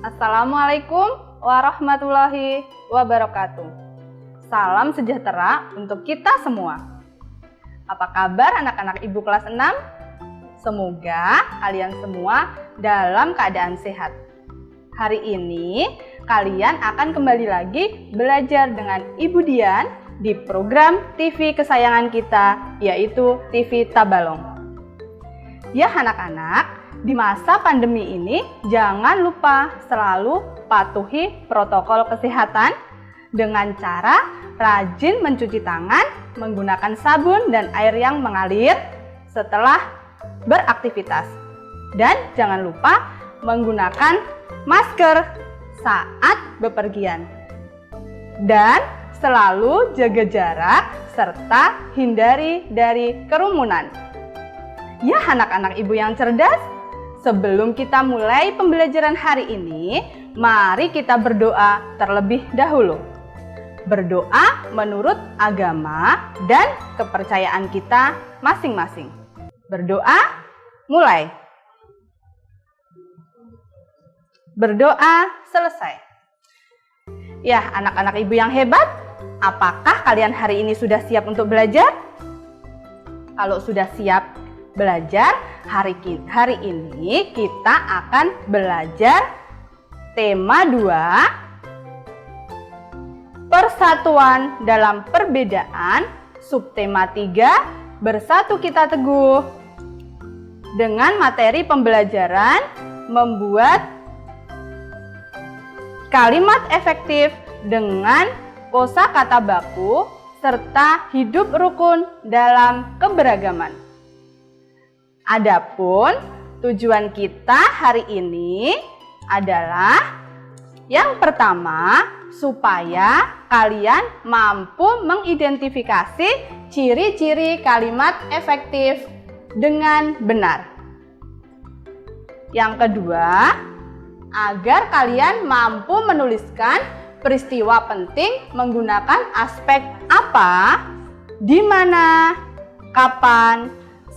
Assalamualaikum warahmatullahi wabarakatuh. Salam sejahtera untuk kita semua. Apa kabar anak-anak Ibu kelas 6? Semoga kalian semua dalam keadaan sehat. Hari ini kalian akan kembali lagi belajar dengan Ibu Dian di program TV kesayangan kita, yaitu TV Tabalong. Ya anak-anak, di masa pandemi ini jangan lupa selalu patuhi protokol kesehatan dengan cara rajin mencuci tangan menggunakan sabun dan air yang mengalir setelah beraktivitas. Dan jangan lupa menggunakan masker saat bepergian. Dan selalu jaga jarak serta hindari dari kerumunan. Ya anak-anak Ibu yang cerdas, sebelum kita mulai pembelajaran hari ini, mari kita berdoa terlebih dahulu. Berdoa menurut agama dan kepercayaan kita masing-masing. Berdoa, mulai. Berdoa, selesai. Ya, anak-anak Ibu yang hebat, apakah kalian hari ini sudah siap untuk belajar? Kalau sudah siap belajar, hari ini kita akan belajar tema 2, persatuan dalam perbedaan, subtema 3, bersatu kita teguh. Dengan materi pembelajaran membuat kalimat efektif dengan kosakata baku serta hidup rukun dalam keberagaman. Adapun tujuan kita hari ini adalah yang pertama, supaya kalian mampu mengidentifikasi ciri-ciri kalimat efektif dengan benar. Yang kedua, agar kalian mampu menuliskan peristiwa penting menggunakan aspek apa, di mana, kapan,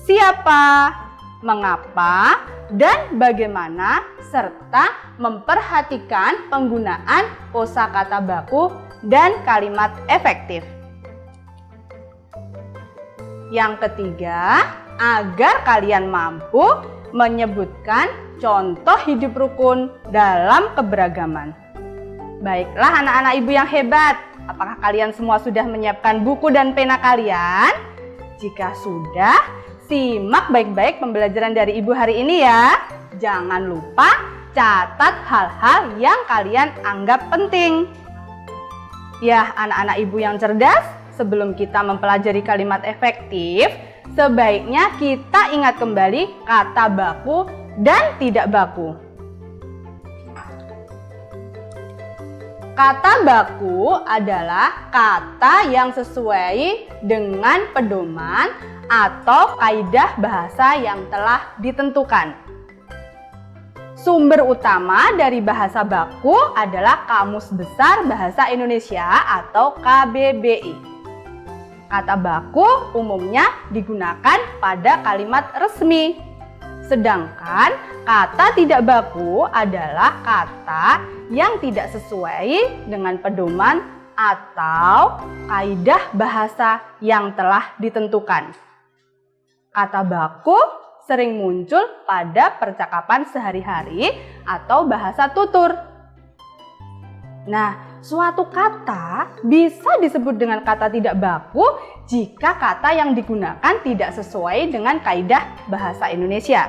siapa, mengapa, dan bagaimana, serta memperhatikan penggunaan kosakata baku dan kalimat efektif. Yang ketiga, agar kalian mampu menyebutkan contoh hidup rukun dalam keberagaman. Baiklah anak-anak Ibu yang hebat, apakah kalian semua sudah menyiapkan buku dan pena kalian? Jika sudah, simak baik-baik pembelajaran dari Ibu hari ini ya. Jangan lupa catat hal-hal yang kalian anggap penting. Ya, anak-anak Ibu yang cerdas, sebelum kita mempelajari kalimat efektif, sebaiknya kita ingat kembali kata baku dan tidak baku. Kata baku adalah kata yang sesuai dengan pedoman atau kaidah bahasa yang telah ditentukan. Sumber utama dari bahasa baku adalah Kamus Besar Bahasa Indonesia atau KBBI. Kata baku umumnya digunakan pada kalimat resmi. Sedangkan kata tidak baku adalah kata yang tidak sesuai dengan pedoman atau kaidah bahasa yang telah ditentukan. Kata baku sering muncul pada percakapan sehari-hari atau bahasa tutur. Nah, suatu kata bisa disebut dengan kata tidak baku jika kata yang digunakan tidak sesuai dengan kaidah bahasa Indonesia.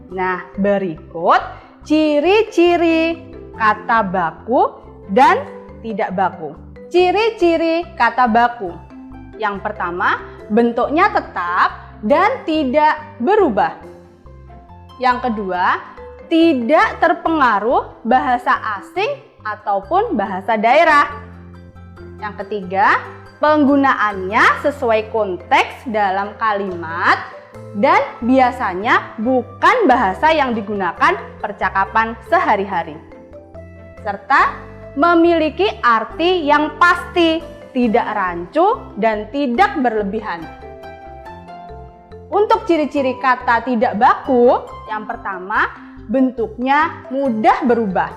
Nah, berikut ciri-ciri kata baku dan tidak baku. Ciri-ciri kata baku. Yang pertama, bentuknya tetap dan tidak berubah. Yang kedua, tidak terpengaruh bahasa asing ataupun bahasa daerah. Yang ketiga, penggunaannya sesuai konteks dalam kalimat dan biasanya bukan bahasa yang digunakan percakapan sehari-hari. Serta memiliki arti yang pasti, tidak rancu dan tidak berlebihan. Untuk ciri-ciri kata tidak baku, yang pertama, bentuknya mudah berubah.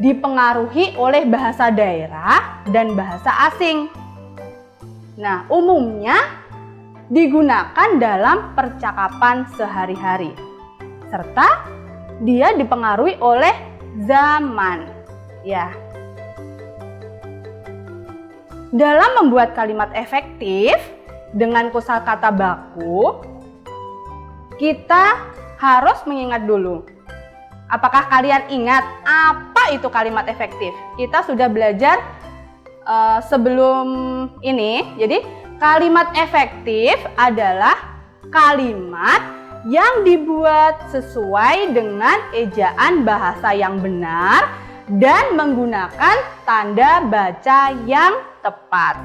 dipengaruhi oleh bahasa daerah dan bahasa asing. Nah, umumnya digunakan dalam percakapan sehari-hari, serta dia dipengaruhi oleh zaman. Ya. Dalam membuat kalimat efektif dengan kosakata baku, kita harus mengingat dulu. Apakah kalian ingat apa itu kalimat efektif? Kita sudah belajar sebelum ini. Jadi kalimat efektif adalah kalimat yang dibuat sesuai dengan ejaan bahasa yang benar dan menggunakan tanda baca yang tepat.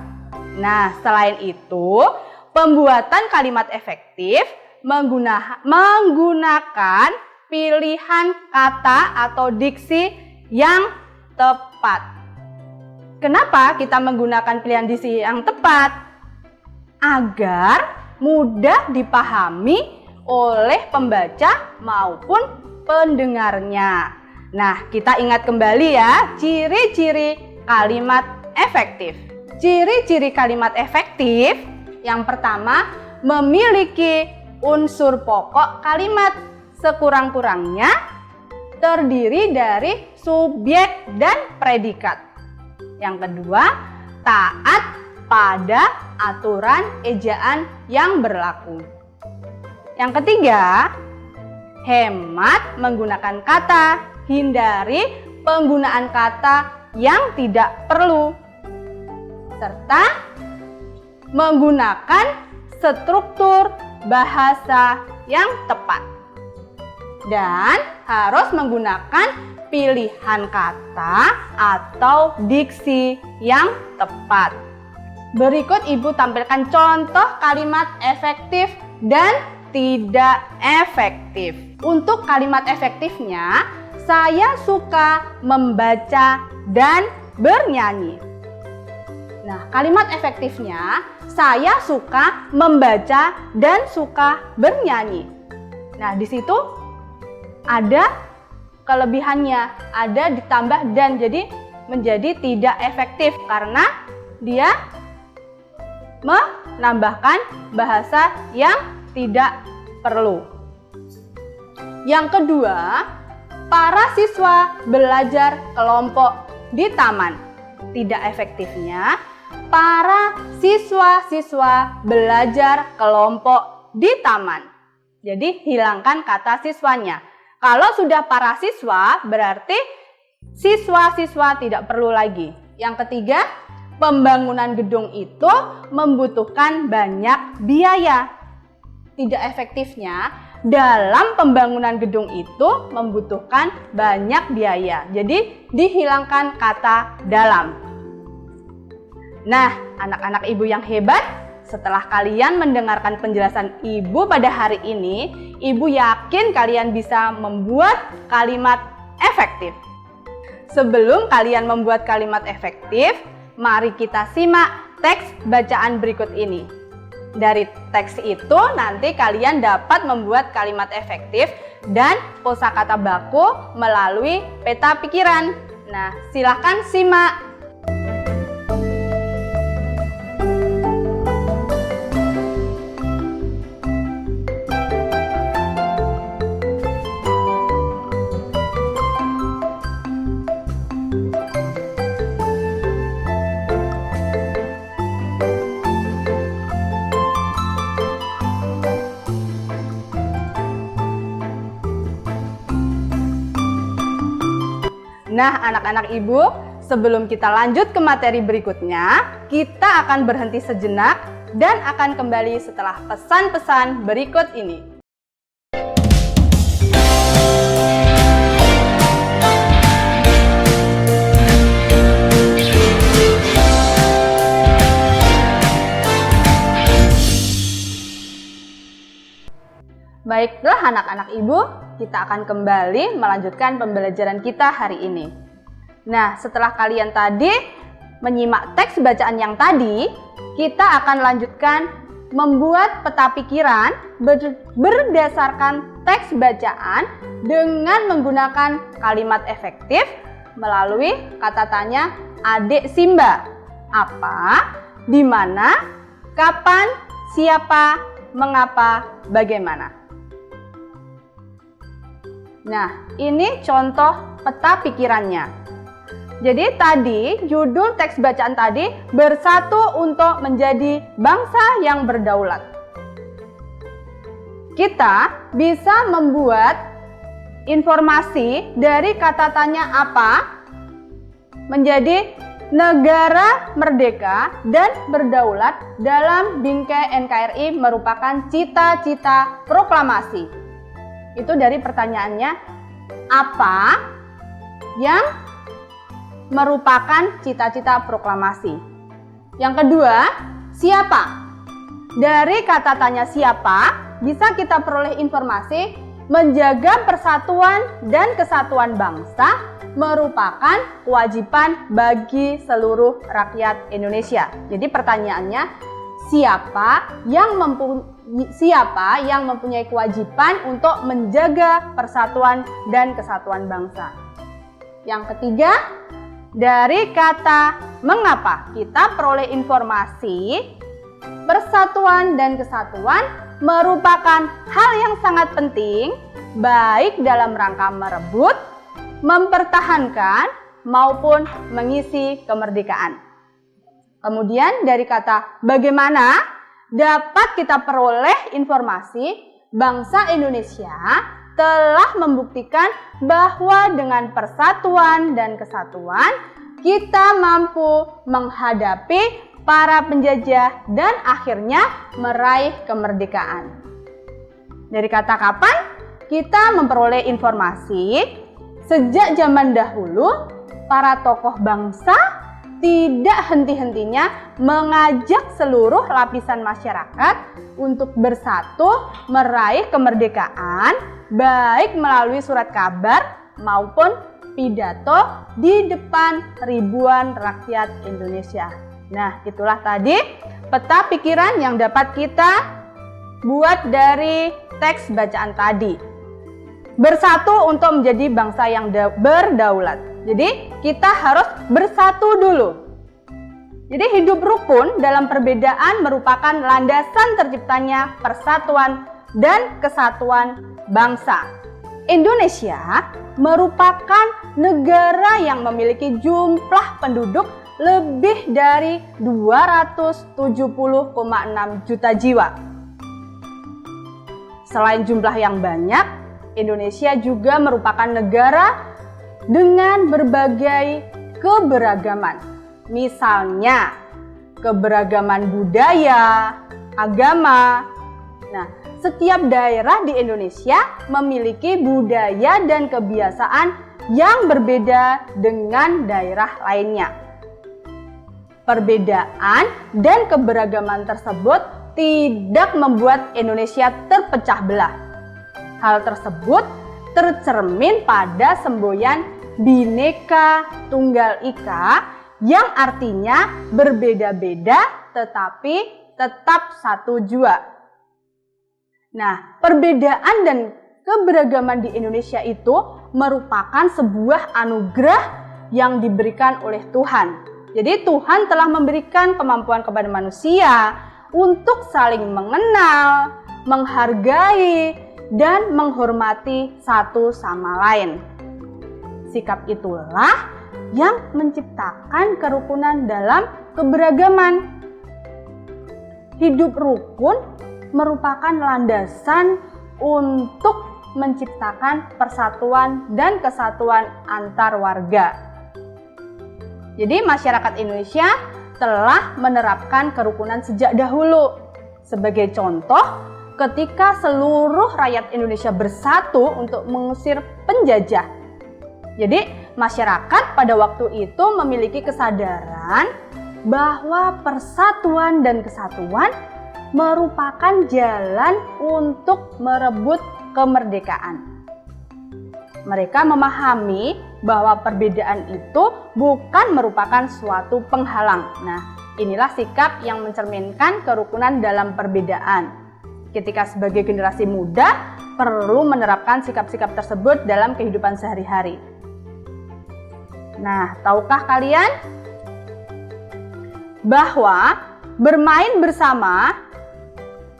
Nah, selain itu, pembuatan kalimat efektif menggunakan pilihan kata atau diksi yang tepat. Kenapa kita menggunakan pilihan diksi yang tepat? Agar mudah dipahami oleh pembaca maupun pendengarnya. Nah, kita ingat kembali ya, ciri-ciri kalimat efektif. Ciri-ciri kalimat efektif yang pertama, memiliki unsur pokok kalimat sekurang-kurangnya terdiri dari subjek dan predikat. Yang kedua, taat pada aturan ejaan yang berlaku. Yang ketiga, hemat menggunakan kata, hindari penggunaan kata yang tidak perlu, serta menggunakan struktur bahasa yang tepat. Dan harus menggunakan pilihan kata atau diksi yang tepat. Berikut Ibu tampilkan contoh kalimat efektif dan tidak efektif. Untuk kalimat efektifnya, saya suka membaca dan bernyanyi. Nah, kalimat efektifnya, saya suka membaca dan suka bernyanyi. Nah, di situ ada kelebihannya, ada ditambah dan, jadi menjadi tidak efektif karena dia menambahkan bahasa yang tidak perlu. Yang kedua, para siswa belajar kelompok di taman. Tidak efektifnya, para siswa-siswa belajar kelompok di taman. Jadi hilangkan kata siswanya. Kalau sudah para siswa, berarti siswa-siswa tidak perlu lagi. Yang ketiga, pembangunan gedung itu membutuhkan banyak biaya. Tidak efektifnya, dalam pembangunan gedung itu membutuhkan banyak biaya. Jadi dihilangkan kata dalam. Nah, anak-anak Ibu yang hebat, setelah kalian mendengarkan penjelasan Ibu pada hari ini, Ibu yakin kalian bisa membuat kalimat efektif. Sebelum kalian membuat kalimat efektif, mari kita simak teks bacaan berikut ini. Dari teks itu nanti kalian dapat membuat kalimat efektif dan kosakata baku melalui peta pikiran. Nah, silakan simak. Nah, anak-anak Ibu, sebelum kita lanjut ke materi berikutnya, kita akan berhenti sejenak dan akan kembali setelah pesan-pesan berikut ini. Baiklah anak-anak Ibu, kita akan kembali melanjutkan pembelajaran kita hari ini. Nah, setelah kalian tadi menyimak teks bacaan yang tadi, kita akan lanjutkan membuat peta pikiran berdasarkan teks bacaan dengan menggunakan kalimat efektif melalui kata tanya Adik Simba. Apa, di mana, kapan, siapa, mengapa, bagaimana. Nah, ini contoh peta pikirannya. Jadi tadi judul teks bacaan tadi bersatu untuk menjadi bangsa yang berdaulat. Kita bisa membuat informasi dari kata tanya apa menjadi negara merdeka dan berdaulat dalam bingkai NKRI merupakan cita-cita proklamasi. Itu dari pertanyaannya, apa yang merupakan cita-cita proklamasi. Yang kedua, siapa? Dari kata tanya siapa, bisa kita peroleh informasi menjaga persatuan dan kesatuan bangsa merupakan kewajiban bagi seluruh rakyat Indonesia. Jadi pertanyaannya, siapa yang mempunyai kewajiban untuk menjaga persatuan dan kesatuan bangsa? Yang ketiga, dari kata mengapa kita peroleh informasi persatuan dan kesatuan merupakan hal yang sangat penting baik dalam rangka merebut, mempertahankan maupun mengisi kemerdekaan. Kemudian dari kata bagaimana dapat kita peroleh informasi bangsa Indonesia telah membuktikan bahwa dengan persatuan dan kesatuan kita mampu menghadapi para penjajah dan akhirnya meraih kemerdekaan. Dari kata kapan kita memperoleh informasi, sejak zaman dahulu para tokoh bangsa tidak henti-hentinya mengajak seluruh lapisan masyarakat untuk bersatu meraih kemerdekaan, baik melalui surat kabar maupun pidato di depan ribuan rakyat Indonesia. Nah, itulah tadi peta pikiran yang dapat kita buat dari teks bacaan tadi. Bersatu untuk menjadi bangsa yang berdaulat. Jadi, kita harus bersatu dulu. Jadi, hidup rukun dalam perbedaan merupakan landasan terciptanya persatuan dan kesatuan bangsa. Indonesia merupakan negara yang memiliki jumlah penduduk lebih dari 270,6 juta jiwa. Selain jumlah yang banyak, Indonesia juga merupakan negara dengan berbagai keberagaman. Misalnya, keberagaman budaya, agama. Nah, setiap daerah di Indonesia memiliki budaya dan kebiasaan yang berbeda dengan daerah lainnya. Perbedaan dan keberagaman tersebut tidak membuat Indonesia terpecah belah. Hal tersebut tercermin pada semboyan Bhinneka Tunggal Ika yang artinya berbeda-beda tetapi tetap satu jua. Nah, perbedaan dan keberagaman di Indonesia itu merupakan sebuah anugerah yang diberikan oleh Tuhan. Jadi Tuhan telah memberikan kemampuan kepada manusia untuk saling mengenal, menghargai, dan menghormati satu sama lain. Sikap itulah yang menciptakan kerukunan dalam keberagaman. Hidup rukun merupakan landasan untuk menciptakan persatuan dan kesatuan antar warga. Jadi masyarakat Indonesia telah menerapkan kerukunan sejak dahulu. Sebagai contoh, ketika seluruh rakyat Indonesia bersatu untuk mengusir penjajah. Jadi masyarakat pada waktu itu memiliki kesadaran bahwa persatuan dan kesatuan merupakan jalan untuk merebut kemerdekaan. Mereka memahami bahwa perbedaan itu bukan merupakan suatu penghalang. Nah, inilah sikap yang mencerminkan kerukunan dalam perbedaan. Ketika sebagai generasi muda perlu menerapkan sikap-sikap tersebut dalam kehidupan sehari-hari. Nah, tahukah kalian bahwa bermain bersama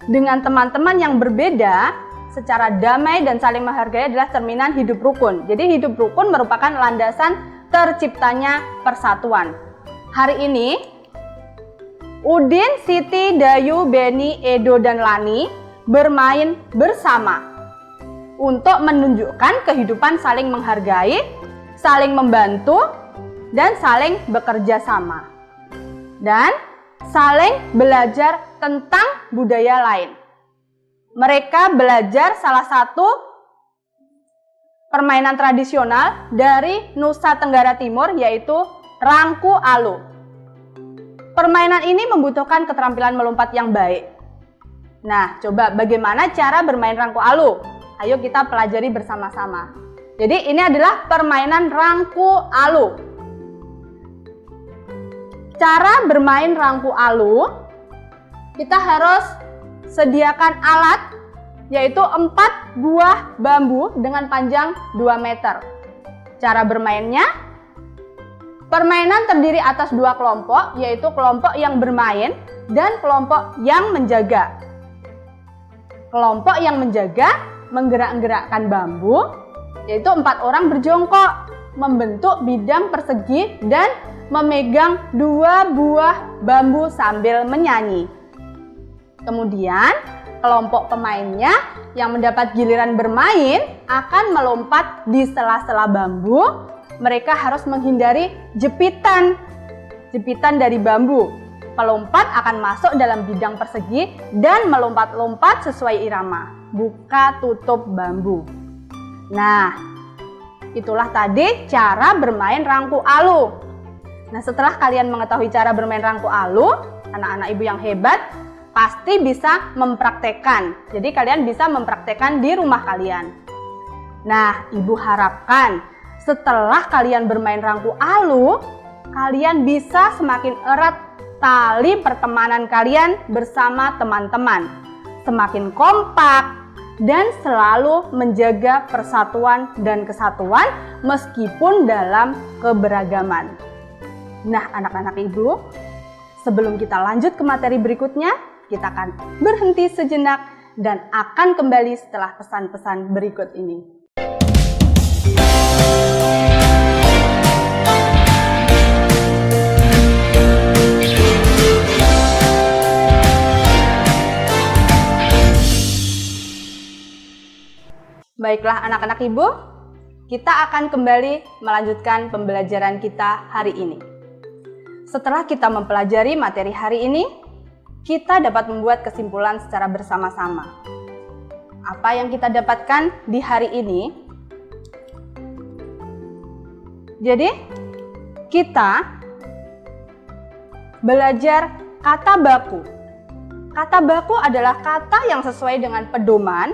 dengan teman-teman yang berbeda secara damai dan saling menghargai adalah cerminan hidup rukun. Jadi hidup rukun merupakan landasan terciptanya persatuan. Hari ini, Udin, Siti, Dayu, Beni, Edo, dan Lani bermain bersama untuk menunjukkan kehidupan saling menghargai, saling membantu, dan saling bekerja sama. Dan saling belajar tentang budaya lain. Mereka belajar salah satu permainan tradisional dari Nusa Tenggara Timur, yaitu Rangku Alu. Permainan ini membutuhkan keterampilan melompat yang baik. Nah, coba bagaimana cara bermain Rangku Alu? Ayo kita pelajari bersama-sama. Jadi ini adalah permainan Rangku Alu. Cara bermain Rangku Alu, kita harus sediakan alat, yaitu 4 buah bambu dengan panjang 2 meter. Cara bermainnya, permainan terdiri atas 2 kelompok, yaitu kelompok yang bermain dan kelompok yang menjaga. Kelompok yang menjaga menggerak-gerakkan bambu, yaitu 4 orang berjongkok, membentuk bidang persegi dan memegang 2 buah bambu sambil menyanyi. Kemudian, kelompok pemainnya yang mendapat giliran bermain akan melompat di sela-sela bambu. Mereka harus menghindari jepitan dari bambu. Pelompat akan masuk dalam bidang persegi dan melompat-lompat sesuai irama. Buka tutup bambu. Nah, itulah tadi cara bermain Rangku Alu. Nah, setelah kalian mengetahui cara bermain Rangku Alu, anak-anak ibu yang hebat pasti bisa mempraktekkan. Jadi kalian bisa mempraktekkan di rumah kalian. Nah, ibu harapkan setelah kalian bermain Rangku Alu, kalian bisa semakin erat tali pertemanan kalian bersama teman-teman. Semakin kompak dan selalu menjaga persatuan dan kesatuan meskipun dalam keberagaman. Nah, anak-anak ibu, sebelum kita lanjut ke materi berikutnya, kita akan berhenti sejenak dan akan kembali setelah pesan-pesan berikut ini. Baiklah anak-anak ibu, kita akan kembali melanjutkan pembelajaran kita hari ini. Setelah kita mempelajari materi hari ini, kita dapat membuat kesimpulan secara bersama-sama. Apa yang kita dapatkan di hari ini? Jadi, kita belajar kata baku. Kata baku adalah kata yang sesuai dengan pedoman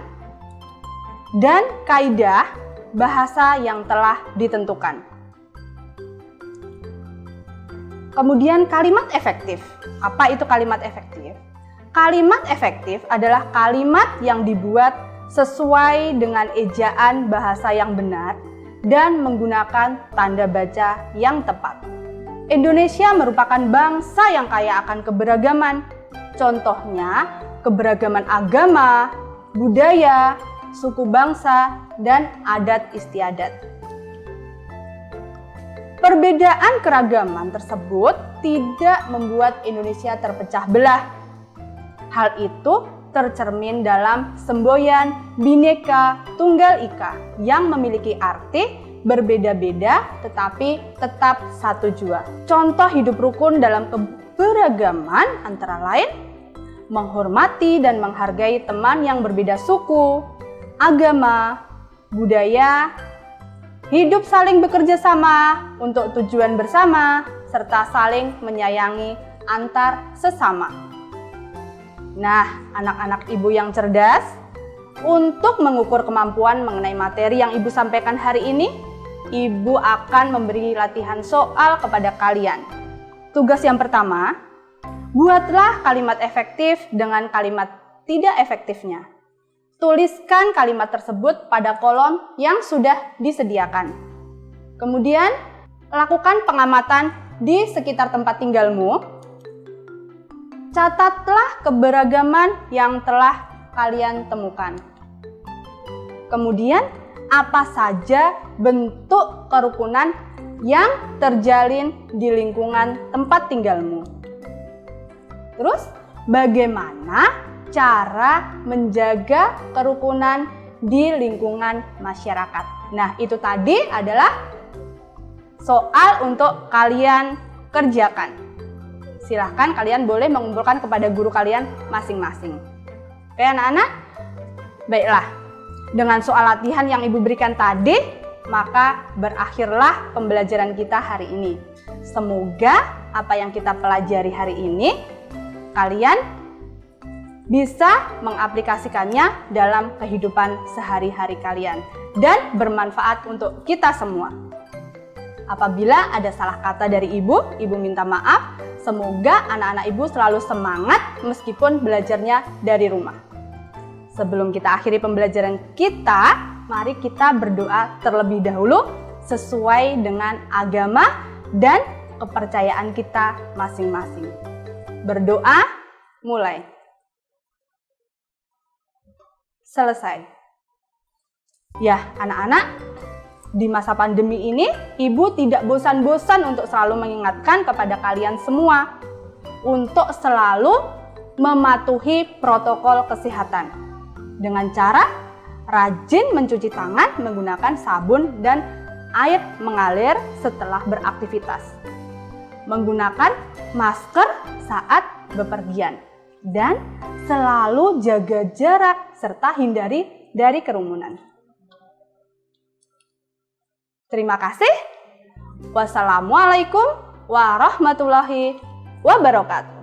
dan kaidah bahasa yang telah ditentukan. Kemudian kalimat efektif. Apa itu kalimat efektif? Kalimat efektif adalah kalimat yang dibuat sesuai dengan ejaan bahasa yang benar dan menggunakan tanda baca yang tepat. Indonesia merupakan bangsa yang kaya akan keberagaman. Contohnya, keberagaman agama, budaya, suku bangsa, dan adat istiadat. Perbedaan keragaman tersebut tidak membuat Indonesia terpecah belah. Hal itu tercermin dalam semboyan Bhinneka Tunggal Ika yang memiliki arti berbeda-beda tetapi tetap satu jua. Contoh hidup rukun dalam keberagaman antara lain menghormati dan menghargai teman yang berbeda suku, agama, budaya, hidup saling bekerja sama untuk tujuan bersama, serta saling menyayangi antar sesama. Nah, anak-anak ibu yang cerdas, untuk mengukur kemampuan mengenai materi yang ibu sampaikan hari ini, ibu akan memberi latihan soal kepada kalian. Tugas yang pertama, buatlah kalimat efektif dengan kalimat tidak efektifnya. Tuliskan kalimat tersebut pada kolom yang sudah disediakan. Kemudian, lakukan pengamatan di sekitar tempat tinggalmu. Catatlah keberagaman yang telah kalian temukan. Kemudian, apa saja bentuk kerukunan yang terjalin di lingkungan tempat tinggalmu. Terus, bagaimana cara menjaga kerukunan di lingkungan masyarakat? Nah, itu tadi adalah soal untuk kalian kerjakan. Silahkan kalian boleh mengumpulkan kepada guru kalian masing-masing. Oke anak-anak? Baiklah, dengan soal latihan yang Ibu berikan tadi, maka berakhirlah pembelajaran kita hari ini. Semoga apa yang kita pelajari hari ini, kalian bisa mengaplikasikannya dalam kehidupan sehari-hari kalian dan bermanfaat untuk kita semua. Apabila ada salah kata dari Ibu minta maaf. Semoga anak-anak Ibu selalu semangat meskipun belajarnya dari rumah. Sebelum kita akhiri pembelajaran kita, mari kita berdoa terlebih dahulu sesuai dengan agama dan kepercayaan kita masing-masing. Berdoa, mulai. Selesai. Ya, anak-anak, di masa pandemi ini, Ibu tidak bosan-bosan untuk selalu mengingatkan kepada kalian semua untuk selalu mematuhi protokol kesehatan dengan cara rajin mencuci tangan menggunakan sabun dan air mengalir setelah beraktivitas, menggunakan masker saat bepergian, dan selalu jaga jarak serta hindari dari kerumunan. Terima kasih. Wassalamualaikum warahmatullahi wabarakatuh.